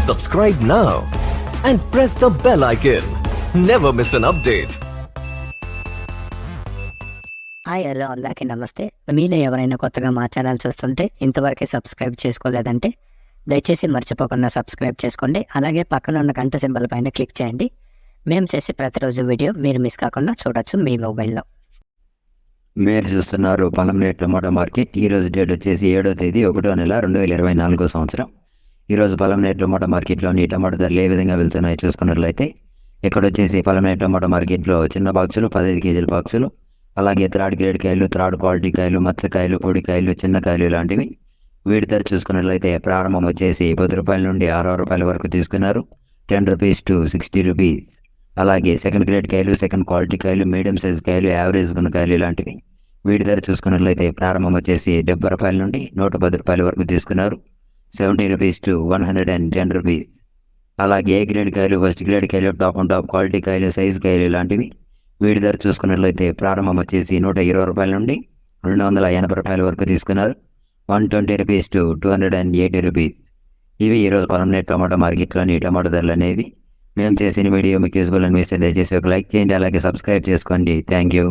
Subscribe now and press the bell icon. Never miss an update. Hi hello అందరికీ నమస్తే. మీలో ఎవరైనా కొత్తగా మా ఛానల్ చూస్తుంటే ఇంతవరకు సబ్స్క్రైబ్ చేసుకోలేదంటే దయచేసి మర్చిపోకుండా సబ్స్క్రైబ్ చేసుకోండి. అలాగే పక్కన ఉన్న గంట సింబల్ పైన క్లిక్ చేయండి. మేము చేసే ప్రతిరోజు వీడియో మీరు మిస్ కాకుండా చూడొచ్చు మీ మొబైల్లో. మీరు చూస్తున్నారు పలమనేరు టమాటా మార్కెట్. ఈరోజు డేట్ వచ్చేసి 7వ తేదీ 1వ నెల 2024 సంవత్సరం. ఈరోజు పలమనేరు టమాటా మార్కెట్లోని టమాటా ధరలు ఏ విధంగా వెళ్తున్నాయో చూసుకున్నట్లయితే ఇక్కడ వచ్చేసి పలమనేరు టమాటా మార్కెట్లో చిన్న బాక్సులు 15 కేజీల బాక్సులు, అలాగే థర్డ్ గ్రేడ్ కాయలు, థర్డ్ క్వాలిటీ కాయలు, మత్స్యకాయలు, పొడికాయలు, చిన్న కాయలు ఇలాంటివి. వీటి ధర చూసుకున్నట్లయితే ప్రారంభం వచ్చేసి 10 రూపాయల నుండి 6 రూపాయల వరకు తీసుకున్నారు. 10 రూపీస్ టు 60 రూపీస్. అలాగే సెకండ్ గ్రేడ్ కాయలు, సెకండ్ క్వాలిటీ కాయలు, మీడియం సైజ్ కాయలు, యావరేజ్ ఉన్న కాయలు ఇలాంటివి. వీటి ధర చూసుకున్నట్లయితే ప్రారంభం వచ్చేసి 70 రూపాయల నుండి 110 రూపాయల వరకు తీసుకున్నారు. 70 రూపీస్ టు 110 రూపీస్. అలాగే ఏ గ్రేడ్ కాయలు, ఫస్ట్ గ్రేడ్ కాయలు, టాప్ అండ్ టాప్ క్వాలిటీ కాయలు, సైజ్ కాయలు ఇలాంటివి. వీటి ధర చూసుకున్నట్లయితే ప్రారంభం వచ్చేసి 120 రూపాయల నుండి 280 రూపాయల వరకు తీసుకున్నారు. 120 రూపీస్ టు 280 రూపీస్. ఇవి ఈరోజు పలమనేరు టమాటా మార్కెట్లోని టమాటా ధరలు అనేవి. మేము చేసిన వీడియో మీకు యూస్ఫుల్ అనిపిస్తే దయచేసి ఒక లైక్ చేయండి, అలాగే సబ్స్క్రైబ్ చేసుకోండి. Thank you.